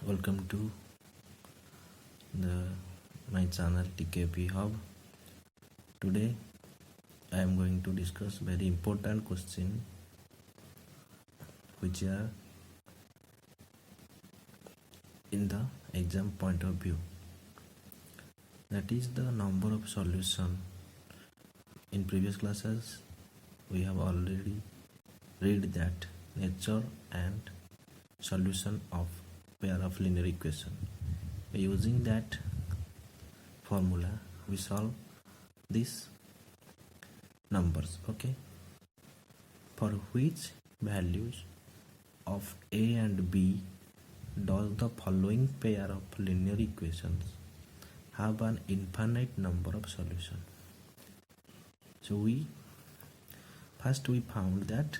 Welcome to my channel TKP Hub. Today I am going to discuss very important question which are in the exam point of view. That is the number of solution. In previous classes we have already read that nature and solution of pair of linear equation. By using that formula we solve these numbers. Okay, for which values of a and b does the following pair of linear equations have an infinite number of solutions? So we found that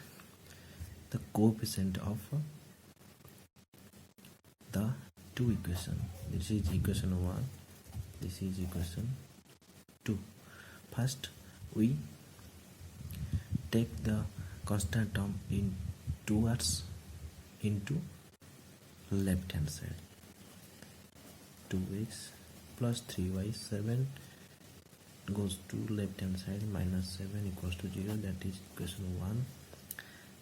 the coefficient of the two equation, this is equation 1, this is equation 2. First we take the constant term in towards into left hand side. 2x plus 3y, 7 goes to left hand side, minus 7 equals to 0, that is equation 1.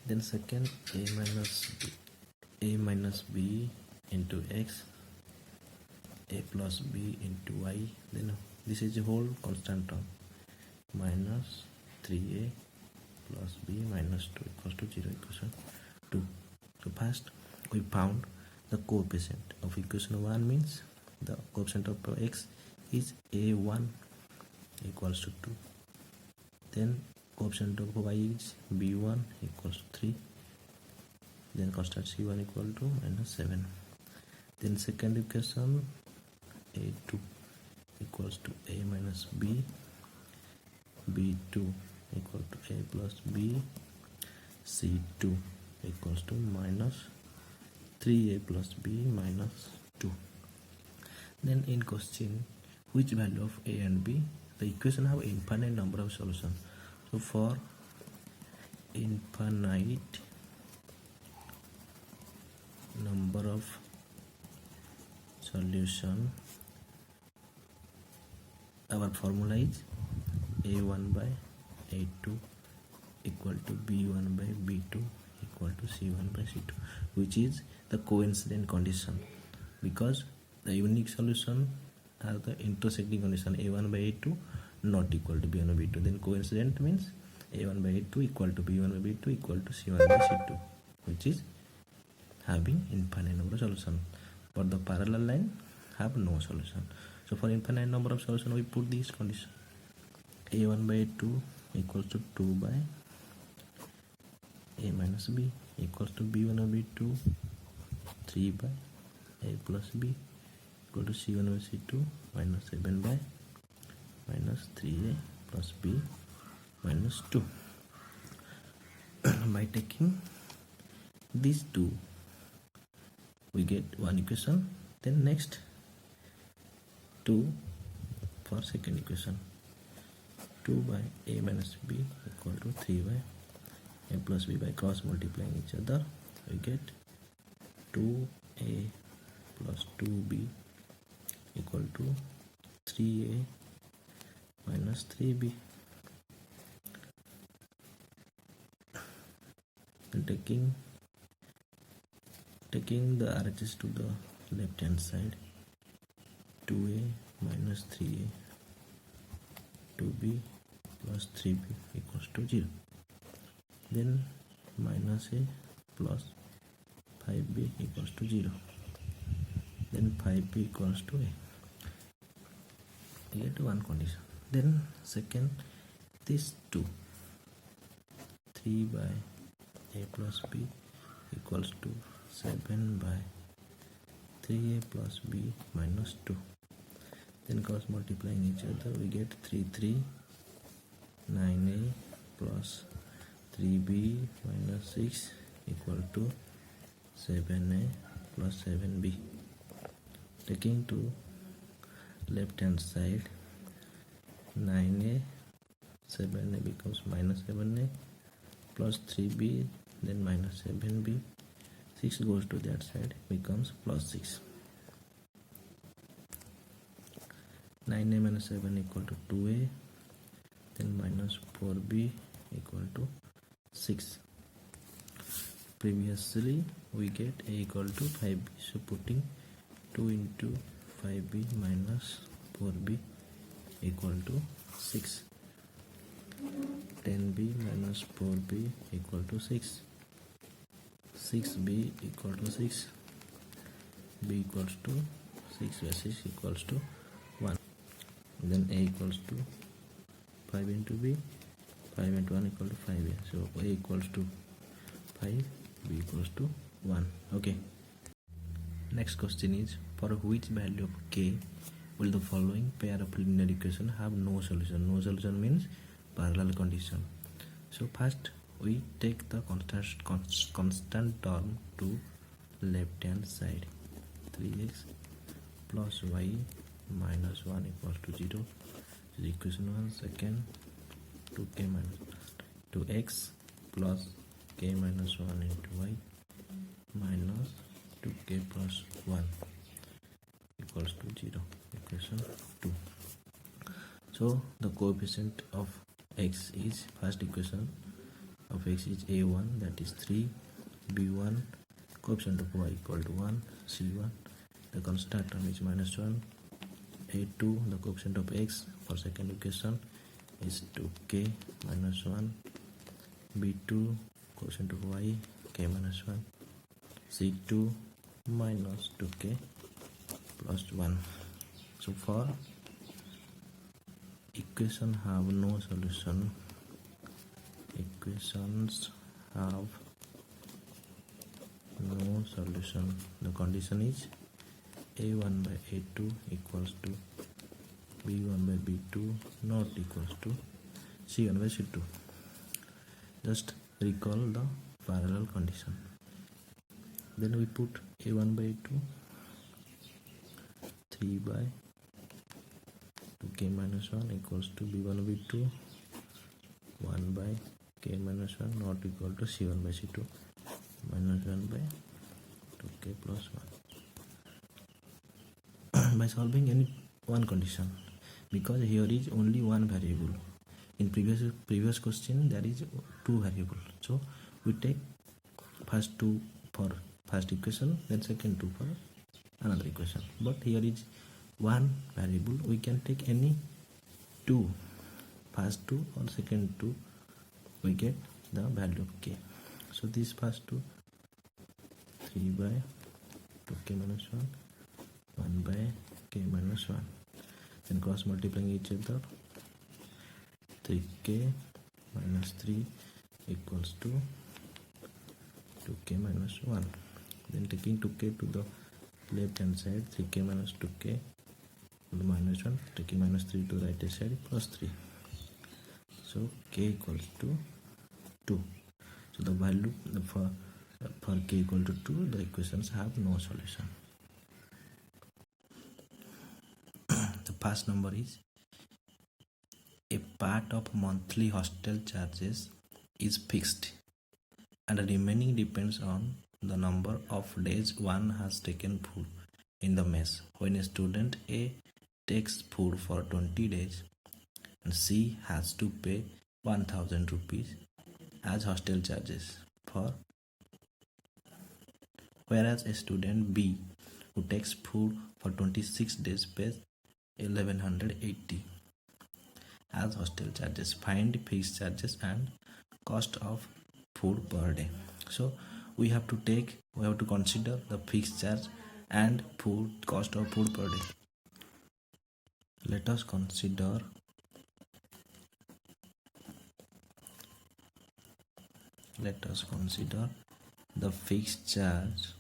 Then second, a minus b into x, a plus b into y, then this is the whole constant term, minus 3a plus b minus 2 equals to 0, equation 2. So first we found the coefficient of equation 1, means the coefficient of x is a1 equals to 2. Then coefficient of y is b1 equals to 3. Then constant c1 equal to minus 7. Then second equation, a2 equals to a minus b, b2 equal to a plus b, c2 equals to minus 3a plus b minus 2. Then in question, which value of a and b? The equation have infinite number of solutions. So for infinite number of solution, our formula is a1 by a2 equal to b1 by b2 equal to c1 by c2, which is the coincident condition, because the unique solution are the intersecting condition a1 by a2 not equal to b1 by b2. Then coincident means a1 by a2 equal to b1 by b2 equal to c1 by c2, which is having infinite number of solution. But the parallel line have no solution. So for infinite number of solution we put this condition, a1 by a2 equals to 2 by a minus b equals to b1 by b2 3 by a plus b equal to c1 by c2 minus 7 by minus 3a plus b minus 2. By taking these two we get one equation. Then next 2 for second equation, 2 by a minus b equal to 3 by a plus b. By cross multiplying each other we get 2a plus 2b equal to 3a minus 3b. And taking the RHS to the left hand side, 2a minus 3a 2b plus 3b equals to 0. Then minus a plus 5b equals to 0. Then 5b equals to a. We get one condition. Then second, this 2, 3 by a plus b equals to 7 by 3a plus b minus 2. Then cross multiplying each other we get 9a plus 3b minus 6 equal to 7a plus 7b. Taking to left hand side, 9a 7a becomes minus 7a plus 3b, then minus 7b, 6 goes to that side becomes plus 6. 9a minus 7 equal to 2a, then minus 4b equal to 6. Previously we get a equal to 5b, so putting 2 into 5b minus 4b equal to 6. 10b minus 4b equal to 6. 6b equal to 6. b equals to 6 basis equals to 1. Then a equals to 5 into b. 5 into 1 equal to 5a. So a equals to 5, b equals to 1. Okay. Next question is, for which value of k will the following pair of linear equation have no solution? No solution means parallel condition. So first we take the constant term to left hand side. 3x plus y minus 1 equals to 0. This is equation 1. Second, 2k minus 2x plus k minus 1 into y minus 2k plus 1 equals to 0. Equation 2. So the coefficient of x is, first equation of x is a1, that is 3, b1, coefficient of y equal to 1, c1, the constant term is minus 1, a2, the coefficient of x for second equation is 2k minus 1, b2, coefficient of y k minus 1, c2 minus 2k plus 1. So for equation have no solution, equations have no solution, the condition is a1 by a2 equals to b1 by b2 not equals to c1 by c2. Just recall the parallel condition. Then we put a1 by a2, 3 by 2k minus 1 equals to b1 by b2, 1 by k minus 1 not equal to c1 by c2, minus 1 by 2k plus 1. By solving any one condition, because here is only one variable. In previous question there is two variable, so we take first two for first equation, then second two for another equation. But here is one variable, we can take any two, first two or second two, we get the value of k. So this first two, 3 by 2k minus 1, 1 by k minus 1, then cross multiplying each other, 3k minus 3 equals to 2k minus 1. Then taking 2k to the left hand side, 3k minus 2k minus 1, taking minus 3 to right hand side, plus 3. So k equals to 2. So the value for k equal to 2, the equations have no solution. The first number is, a part of monthly hostel charges is fixed and the remaining depends on the number of days one has taken food in the mess. When a student A takes food for 20 days and C has to pay 1000 rupees as hostel charges, whereas a student B who takes food for 26 days pays 1180 as hostel charges. Find fixed charges and cost of food per day. So we have to consider the fixed charge and cost of food per day. Let us consider the fixed charge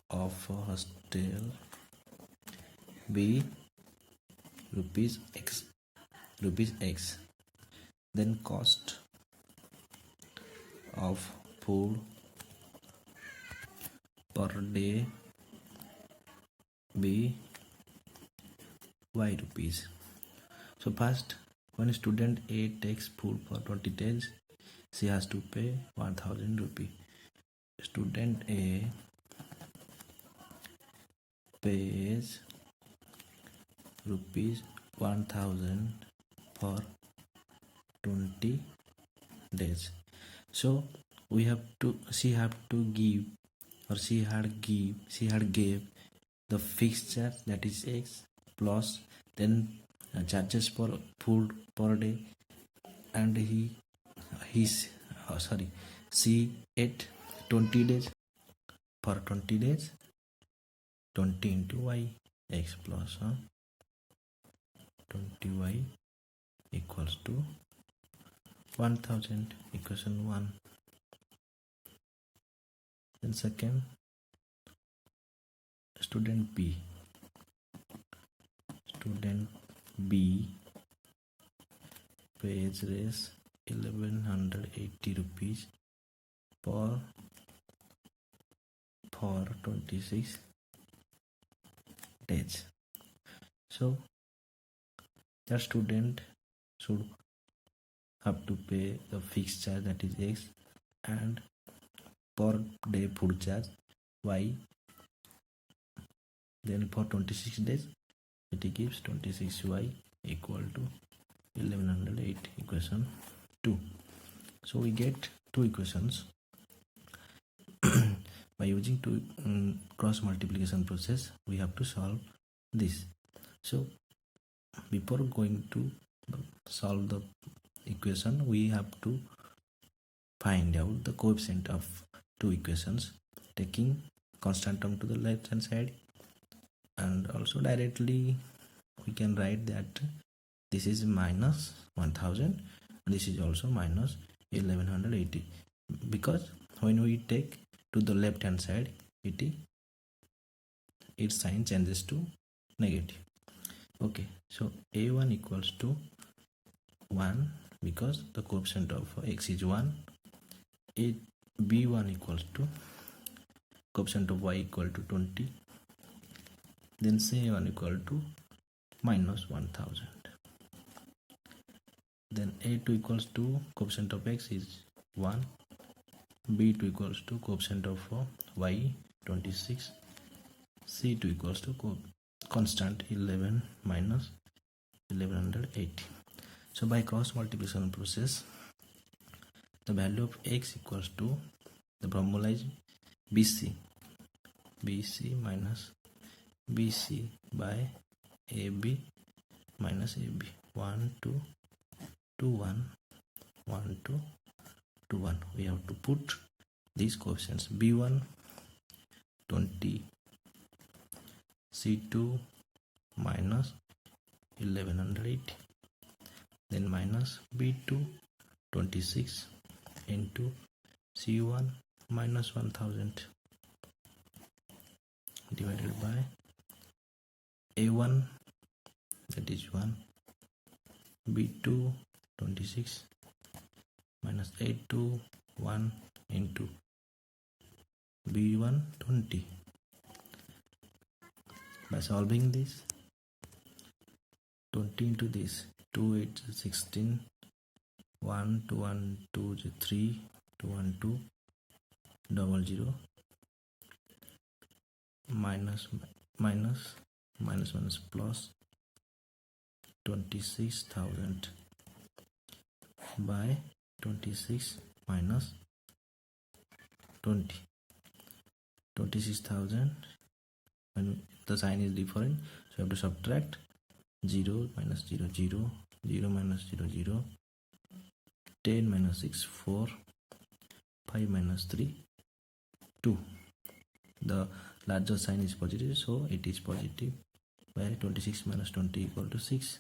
of a hostel be rupees x, then cost of food per day be y rupees. So first, when student A takes food for 20 days, she has to pay 1000 rupees. Student A pays rupees 1000 for 20 days. So we have to, she have to give, or she had gave the fixed charge, that is X, plus then charges for food per day, and she ate 20 days. For 20 days, 20 into y, x plus 20y equals to 1000, equation 1. Then second, student B pays raise 1180 rupees for 26 days. So the student should have to pay the fixed charge, that is X, and per day food charge Y. Then for 26 days it gives 26y equal to 1108, equation 2. So we get two equations by using two cross multiplication process. We have to solve this. So before going to solve the equation, we have to find out the coefficient of two equations, taking constant term to the left hand side, and also directly we can write that this is minus 1000 and this is also minus 1180, because when we take to the left hand side, its sign changes to negative. Okay, so a1 equals to 1 because the coefficient of x is 1. b1 equals to coefficient of y equal to 20. Then c1 equal to minus 1000. Then a2 equals to coefficient of x is 1. b2 equals to coefficient of y 26. c2 equals to constant 11 minus 1180. So by cross multiplication process, the value of x equals to, the formula is bc minus bc by ab minus ab. 1 2 2 1 1 2 2 1. We have to put these coefficients: b1 20, c2 minus 1180, then minus b2 26 into c1 minus 1000 divided by a1, that is 1, b2 26 minus a2 1 into b1 20. By solving this, 20 into this, 2 8 16, 1 2 1 2 3 2 1 2 00, minus plus 26,000 by 26 minus 20. 26,000, when the sign is different, so you have to subtract 0 minus 0 0, 0 minus 0 0, 10 minus 6 4, 5 minus 3 2. The larger sign is positive, so it is positive, by 26 minus 20 equal to 6.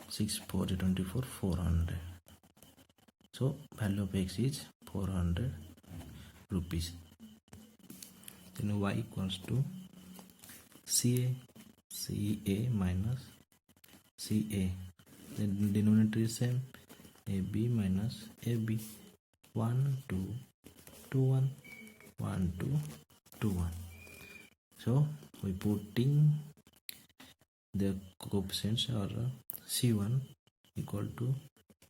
6 4 24, 400. So value of x is 400 rupees. Then y equals to CA minus CA. Then denominator is same, AB minus AB. 1 2 2 1 1 2 2 1. So we putting the coefficients are C1 equal to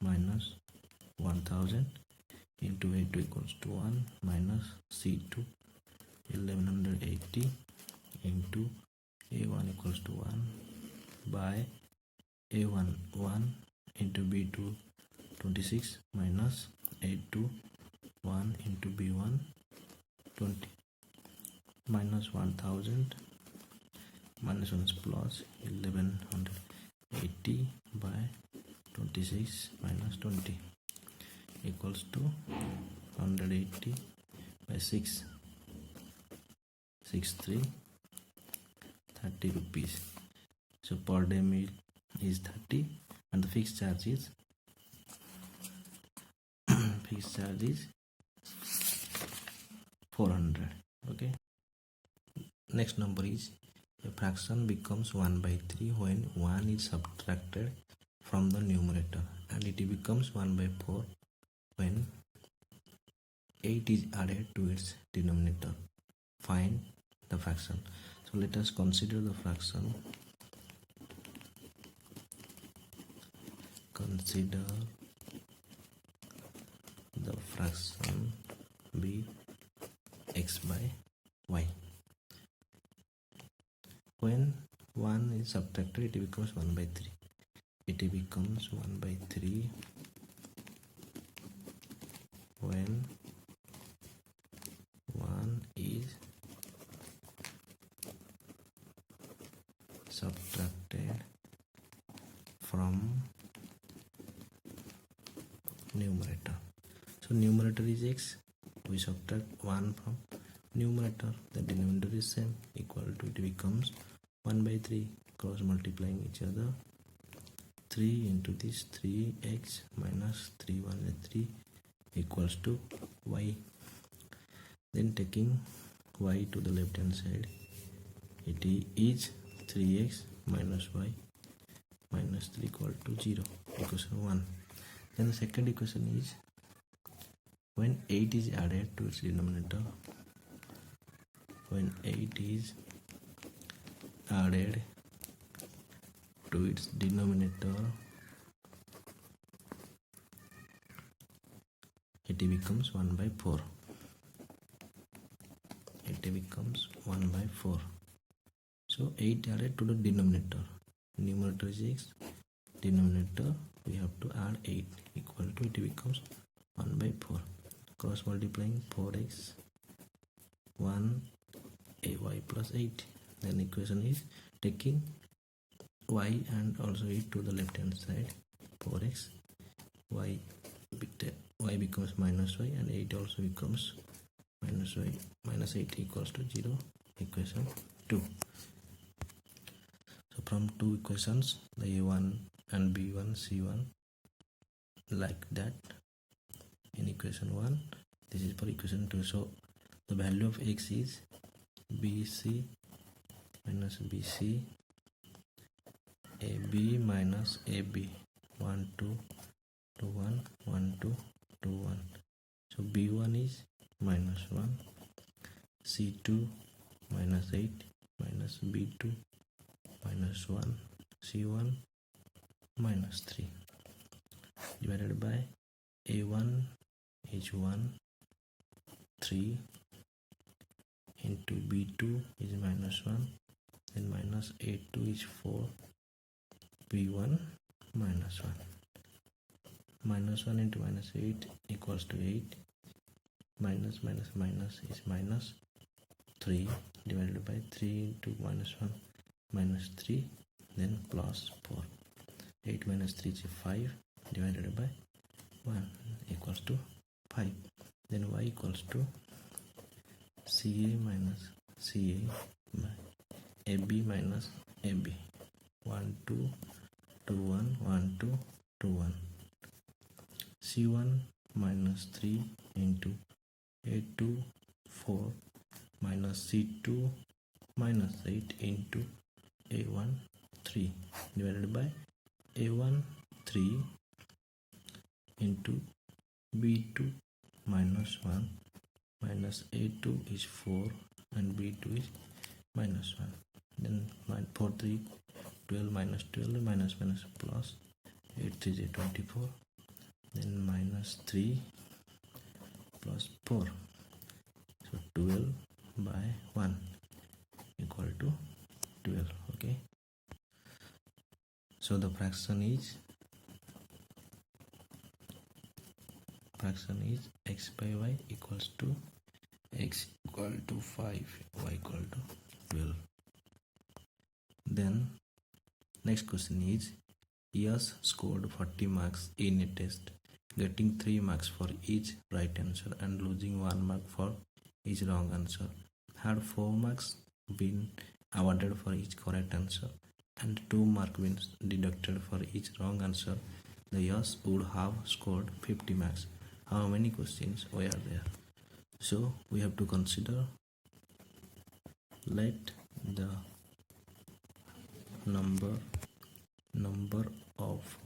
minus 1000 into A2 equals to 1 minus C2 1180 into a1 equals to 1 by a1 1 into b2 26 minus a2 1 into b1 20 minus 1000 minus 1 is plus 1180 by 26 minus 20 equals to 180 by 6 63 30 rupees. So per day meal is 30 and the fixed charge is fixed charge is 400. Okay, next number is a fraction becomes 1 by 3 when 1 is subtracted from the numerator, and it becomes 1 by 4 when 8 is added to its denominator. Find the fraction. So let us consider the fraction. Consider the fraction be x by y. When 1 is subtracted, it becomes 1 by 3. It becomes 1 by 3 when 1 is subtracted from numerator. So numerator is x, we subtract 1 from numerator, the denominator is same, equal to, it becomes 1 by 3, cross multiplying each other, 3 into this 3x minus 3 1 is 3 equals to y. Then taking y to the left hand side, it is 3x minus y minus 3 equal to 0, equation 1. Then the second equation is when 8 is added to its denominator, when 8 is added to its denominator, it becomes 1 by 4. It becomes 1 by 4. So 8 added to the denominator. Numerator is x, denominator we have to add 8, equal to, it becomes 1 by 4. Cross multiplying 4x 1 ay plus 8. Then equation is taking y and also 8 to the left hand side, 4x y becomes minus y and 8 also becomes minus y, minus 8 equals to 0, equation 2. So from two equations, the a1 and b1 c1 like that in equation 1, this is for equation 2. So the value of x is bc minus bc, ab minus ab, 1 2 2 1 1 2 2 1. So b1 is minus 1, c2 minus 8 minus b2 minus 1, c1 minus 3 divided by a1 is 1 3 into b2 is minus 1, then minus a2 is 4, b1 minus 1. Minus 1 into minus 8 equals to 8, minus minus minus is minus 3 divided by 3 into minus 1 minus 3, then plus 4. 8 minus 3 is 5 divided by 1 equals to 5. Then y equals to ca minus ca by ab minus ab, 1 2 2 1 1 2 2 1. c1 minus 3 into a2 4 minus c2 minus 8 into a1 3 divided by a1 3 into b2 minus 1 minus a2 is 4 and b2 is minus 1. Then 4 3 12 minus 12 minus minus plus 8 3 is 24. Then minus 3 plus 4. So 12 by 1 equal So the fraction is x by y equals to x equal to 5, y equal to 12. Then next question is, Yash scored 40 marks in a test, getting 3 marks for each right answer and losing 1 mark for each wrong answer. Had 4 marks been awarded for each correct answer and 2 marks been deducted for each wrong answer, the Yash would have scored 50 marks. How many questions were there? So we have to consider, let the number of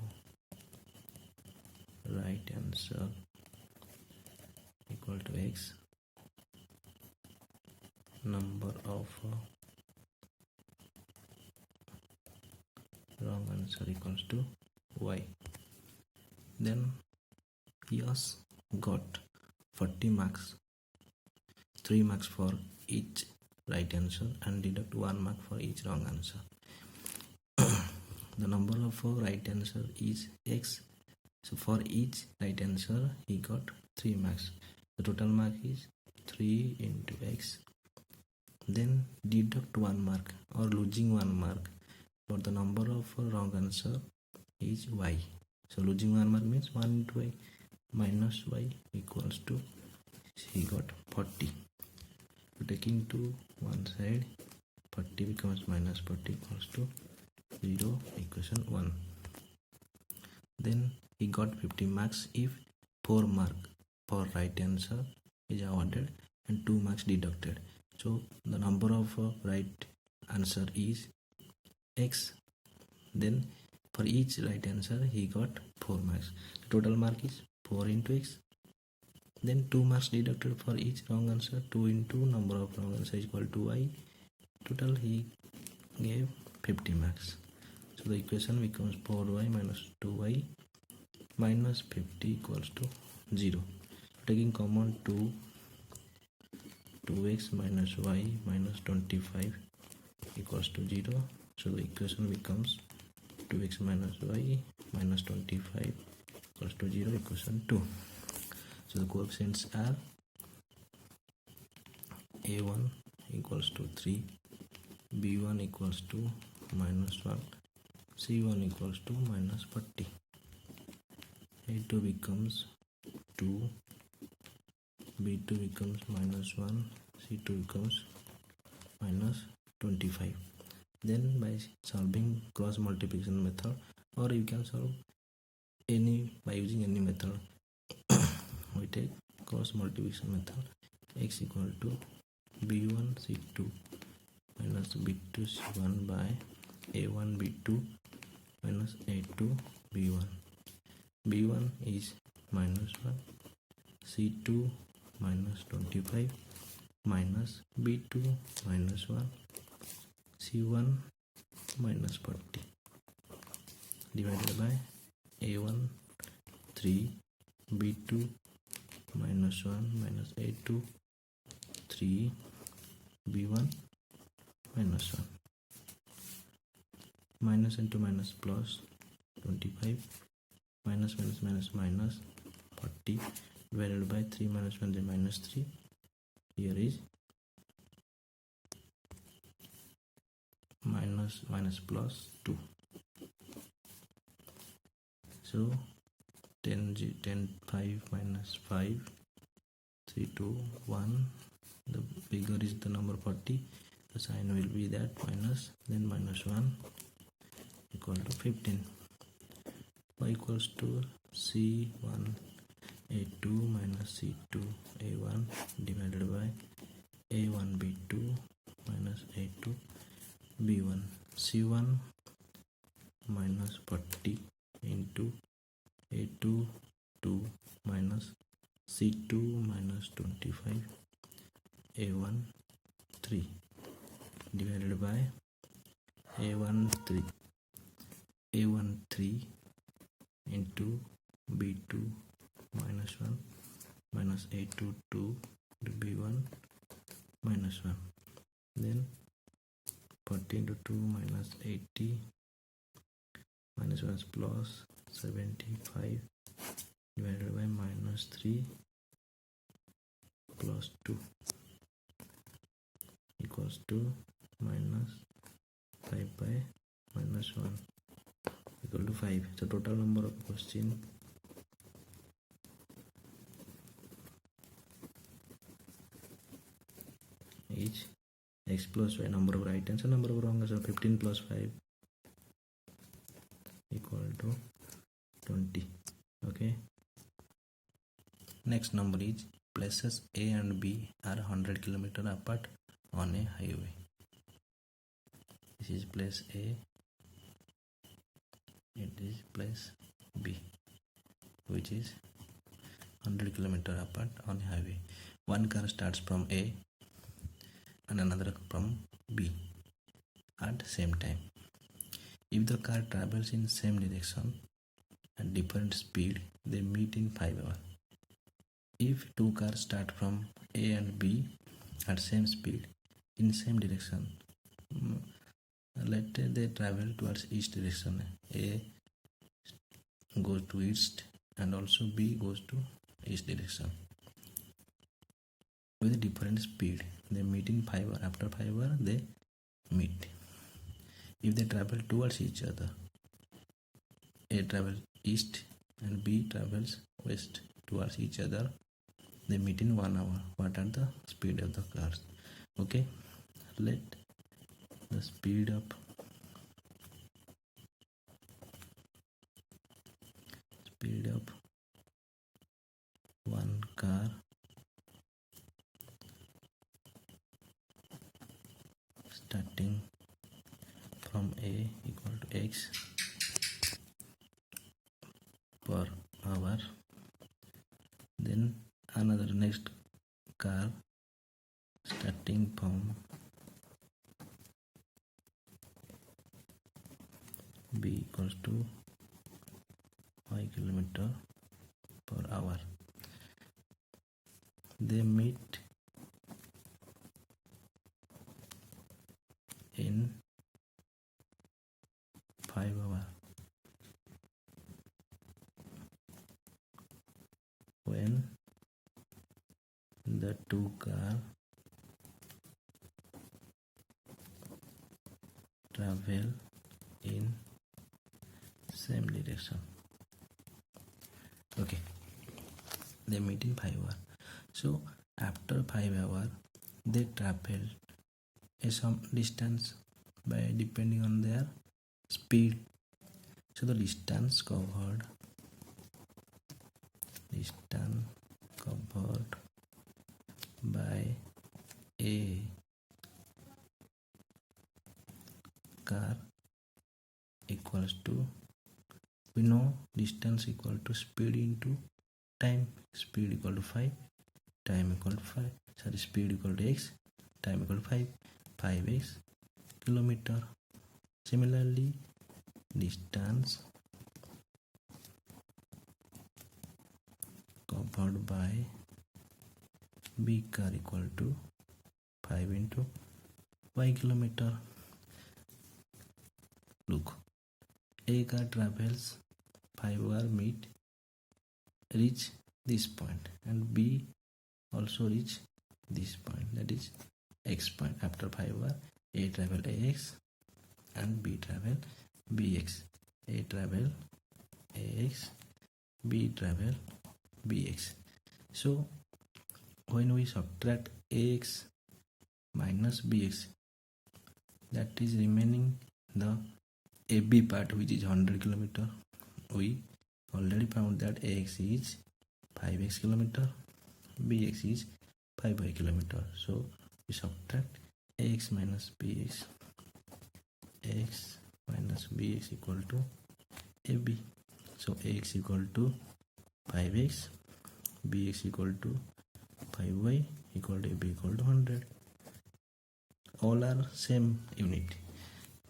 right answer equal to x, number of wrong answer equals to y. Then Yash got 40 marks, 3 marks for each right answer and deduct 1 mark for each wrong answer. The number of right answer is x. So for each right answer he got 3 marks. The total mark is 3 into x. Then deduct 1 mark or losing 1 mark for the number of wrong answer is y. So losing 1 mark means 1 into y minus y equals to, he got 40. So taking to one side, 40 becomes minus 40 equals to 0, equation 1. Then he got 50 marks if 4 mark for right answer is awarded and 2 marks deducted. So the number of right answer is x. Then for each right answer he got 4 marks. The total mark is 4 into x. Then 2 marks deducted for each wrong answer, 2 into number of wrong answer is equal to y. Total he gave 50 marks. So the equation becomes 4y minus 2y minus 50 equals to 0. Taking common 2x minus y minus 25 equals to 0. So the equation becomes 2x minus y minus 25 equals to 0, equation 2. So the coefficients are a1 equals to 3, b1 equals to minus 1, c1 equals to minus 40. a2 becomes 2, b2 becomes minus 1, c2 becomes minus 25. Then by solving cross multiplication method, or you can solve by using any method, we take cross multiplication method. X equal to b1 c2 minus b2 c1 by a1 b2 minus a2 b1. b1 is minus 1, c2 minus 25 minus b2 minus 1, c1 minus 40 divided by a1 3, b2 minus 1 minus a2 3, b1 minus 1. Minus into minus plus 25, minus minus minus minus 40 divided by 3 minus 1 is minus 3. Here is minus minus plus 2. So 10 5 minus 5, 3 2 1. The figure is the number 40. The sign will be that minus, then minus 1 equal to 15. Y equals to c1 a2 minus c2 a1 divided by a1 b2 minus a2 b1. c1 minus 40 into a2 2 minus c2 minus 25 a1 3 divided by a1 3 into b2 minus 1 minus a2 2 to b1 minus 1. Then 40 into 2 minus 80 minus 1 is plus 75 divided by minus 3 plus 2 equals to minus 5 by minus 1 equal to 5. So total number of question is x plus y, number of right answer, number of wrong answer. 15 plus 5 equal to 20. Okay, next number is places A and B are 100 km apart on a highway. This is place A, it is place B, which is 100 km apart on a highway. One car starts from A and another from B at same time. If the car travels in same direction at different speed, they meet in 5 hours. If two cars start from A and B at same speed in same direction, let's say they travel towards east direction. A goes to east and also B goes to east direction. With different speed, they meet in 5 hours. After 5 hours, they meet. If they travel towards each other, A travels east and B travels west towards each other, they meet in 1 hour. What are the speed of the cars? Okay, let the speed of one car starting from A equal to x per hour. Then another next car starting from B equals to 5 km per hour. They meet in 5 hours. When the two cars travel in same direction. Okay, they meet in 5 hours. So after 5 hours, they travel some distance by depending on their speed. So the distance covered by a car equals to, we know distance equal to speed into time. Speed equal to 5, time equal to 5, sorry, speed equal to x, time equal to 5x kilometer. Similarly, distance covered by B car equal to 5 into y kilometer. Look, A car travels 5 hours, reach this point, and B also reach this point, that is x point. After 5 hours, A travel ax and B travel bx. A travel ax, B travel bx. So when we subtract ax minus bx, that is remaining the AB part, which is 100 km. We already found that ax is 5x km, bx is 5y km. So we subtract ax minus bx. X minus bx equal to AB. So ax equal to 5x, bx equal to 5y equal to AB equal to 100. All are same unit,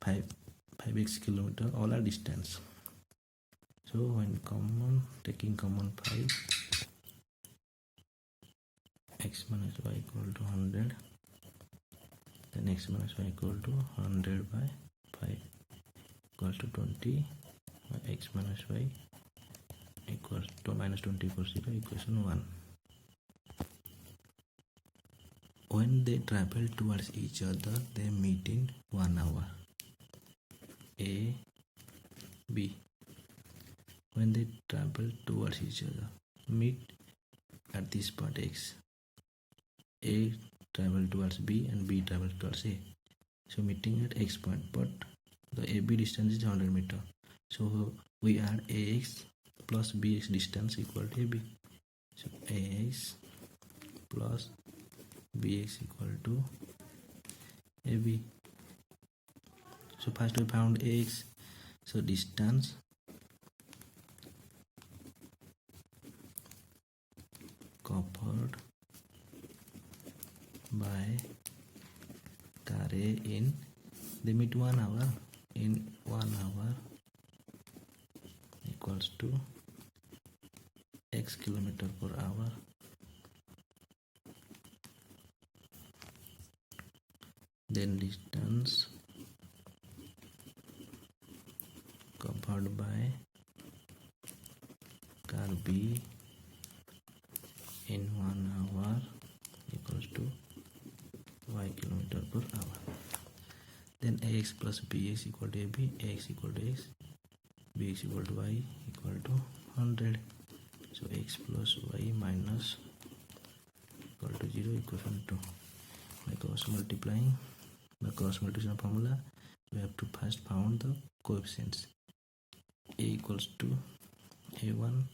5x kilometer, all are distance. So when taking common 5, x minus y equal to 100, then x minus y equal to 100 by 5 equal to 21. x minus y equals to minus 20 equals 0, equation 1. When they travel towards each other, they meet in 1 hour. A, B. When they travel towards each other, meet at this spot x. A travel towards B and B travel towards A. So meeting at x point, but the AB distance is 100 meter. So we add AX plus BX distance equal to AB. So AX plus BX equal to AB. So first we found AX. So distance covered by car A in, they meet 1 hour, in 1 hour equals to x kilometer per hour. Then distance covered by car B in 1 hour equals to y kilometer per hour. Then ax plus bx equal to ab, ax equal to x, bx equal to y equal to 100. So x plus y minus equal to 0, equation 2. By cross multiplying, by cross multiplication formula, we have to first found the coefficients. A equals to a1.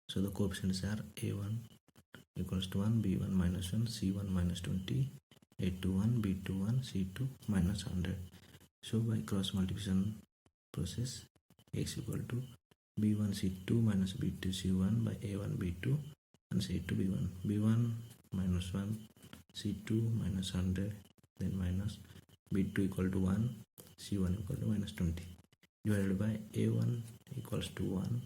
So the coefficients are a1 equals to 1, b1 minus 1, c1 minus 20, a21, b21, c2 minus 100. So by cross multiplication process, x equal to b1 c2 minus b2 c1 by a1 b2 and c2 b1. b1 minus 1, c2 minus 100, then minus b2 equal to 1, c1 equal to minus 20, divided by a1 equals to 1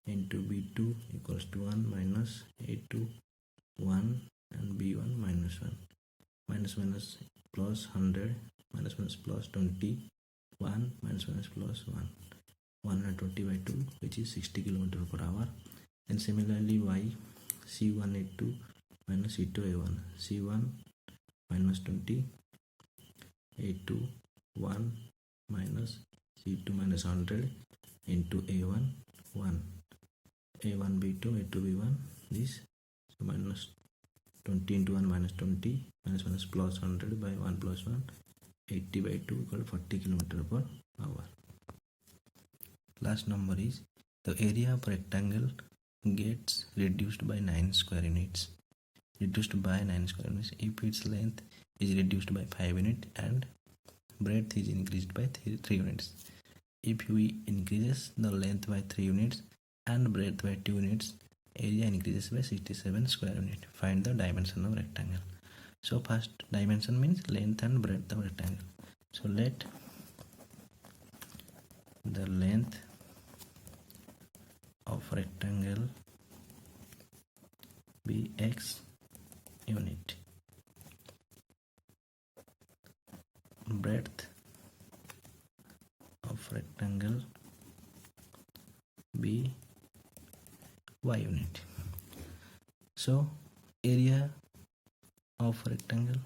into b2 equals to 1 minus a2 1 and b1 minus 1. Minus minus plus 100, minus minus plus 20, 1 minus minus plus 1. 120 by 2, which is 60 km per hour. And similarly y, c1 a2 minus c2 a1, c1 minus 20, a2 1 minus c2 minus 100 into a1 1, a1 b2 a2 b1, this. So minus 20 into 1 minus 20, minus minus plus 100 by 1 plus 1, 80 by 2 equal to 40 km per hour. Last number is the area of rectangle gets reduced by 9 square units. Reduced by 9 square units if its length is reduced by 5 units and breadth is increased by 3 units. If we increases the length by 3 units and breadth by 2 units, area increases by 67 square unit. Find the dimension of rectangle. So first dimension means length and breadth of rectangle. So let the length of rectangle be x unit, breadth of rectangle be y unit. So area of rectangle,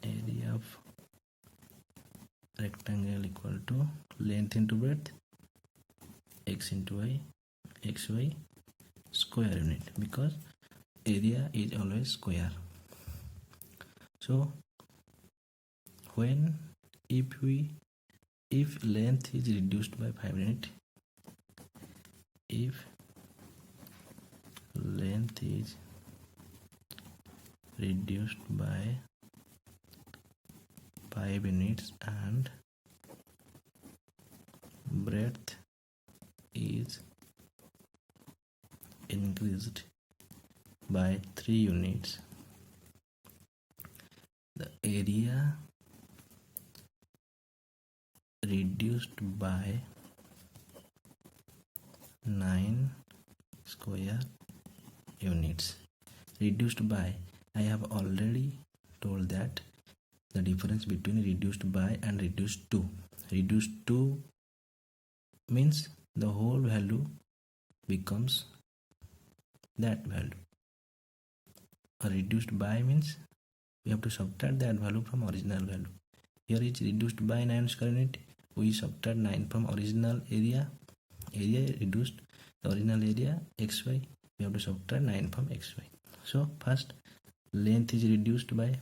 area of rectangle equal to length into breadth, x into y, xy square unit, because area is always square. So when if length is reduced by 5 units, if length is reduced by 5 units and breadth is increased by 3 units, the area reduced by 9 square units. Reduced by, I have already told that the difference between reduced by and reduced to. Reduced to means the whole value becomes that value. A reduced by means we have to subtract that value from original value. Here is reduced by 9 square unit. We subtract 9 from original area. Area reduced, the original area xy. We have to subtract 9 from xy. So first length is reduced by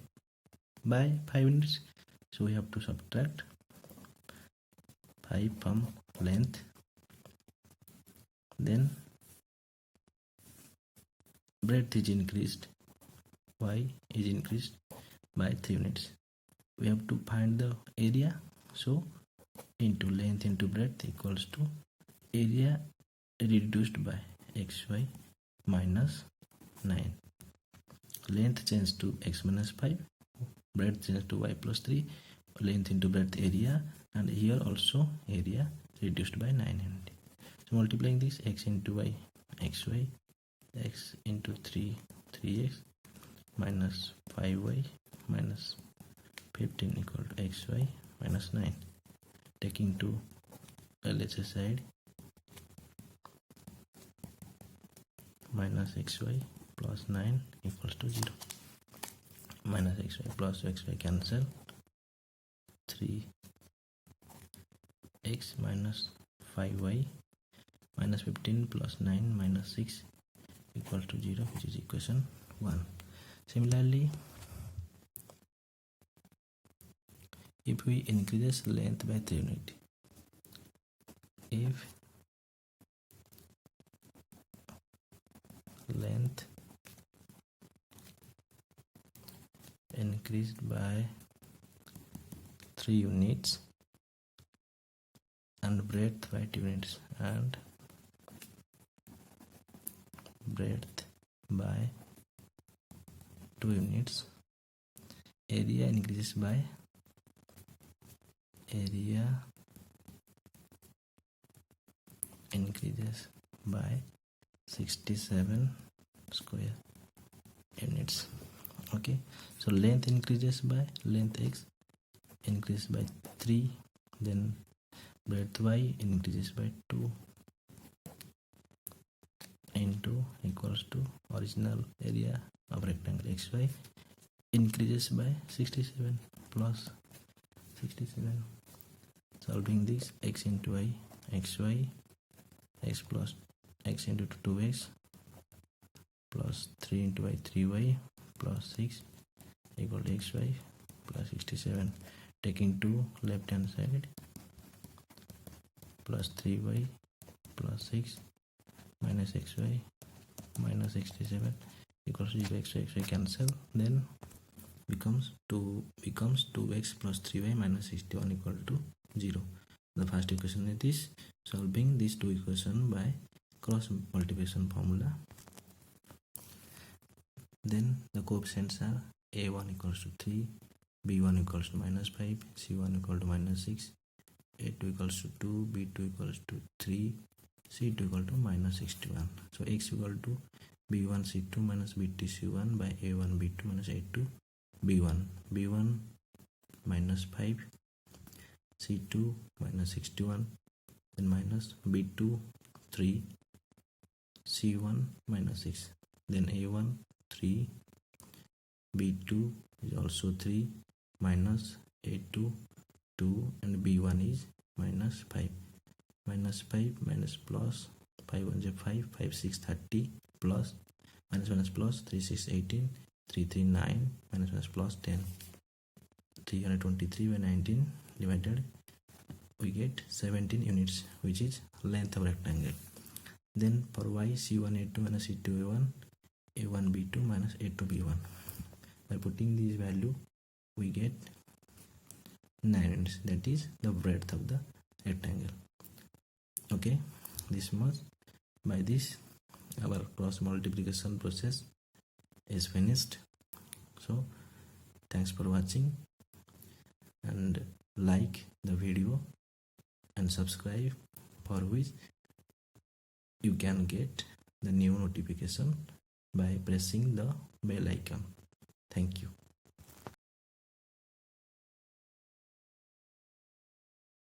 5 units. So we have to subtract 5 from length. Then breadth is increased. Y is increased by 3 units. We have to find the area. So into length into breadth equals to area reduced by xy minus 9. Length changed to x minus 5. Breadth changed to y plus 3. Length into breadth area, and here also area reduced by 9 units. So multiplying this, x into y xy, x into 3x minus 5y minus 15 equal to xy minus 9. Taking to LHS side, minus xy plus 9 equals to 0. Minus xy plus xy cancel. 3x minus 5y minus 15 plus 9 minus 6 equals to 0, which is equation 1. Similarly, if we increase length by 3 units, if length increased by 3 units and breadth by 2 units and breadth by 2 units, area increases by 67 square units. Okay, so length increases by length x increases by 3, then breadth y increases by 2 into equals to original area of rectangle xy increases by 67 plus 67. Solving this, x into y xy, x plus x into 2x plus 3 into y 3y plus 6 equal to xy plus 67. Taking to left hand side, plus 3y plus 6 minus xy minus 67 equals to 0. xy cancel, then becomes 2x plus 3y minus 61 equal to 0. The first equation is this. Solving these two equations by cross multiplication formula, then the coefficients are a1 equals to 3, b1 equals to minus 5, c1 equal to minus 6, a2 equals to 2, b2 equals to 3, c2 equal to minus 61. So x equal to b1 c2 minus bt c1 by a1 b2 minus a2 b1 minus 5, c2 minus 61, then minus b2 3, c1 minus 6, then a1 3, b2 is also 3, minus a2 2, and b1 is minus 5. Minus 5 minus plus 5 1 is 5, 5 6 30 plus minus plus 3 6 18, 3 3 9 minus plus 10. 323 by 19 divided, we get 17 units, which is length of rectangle. Then for y, c1 a2 minus c2 a1, a1 b2 minus a2 b1. By putting this value, we get 9 units, that is the breadth of the rectangle. Okay, this much. By this, our cross multiplication process is finished. So thanks for watching, and like the video and subscribe, for which you can get the new notification by pressing the bell icon. Thank you.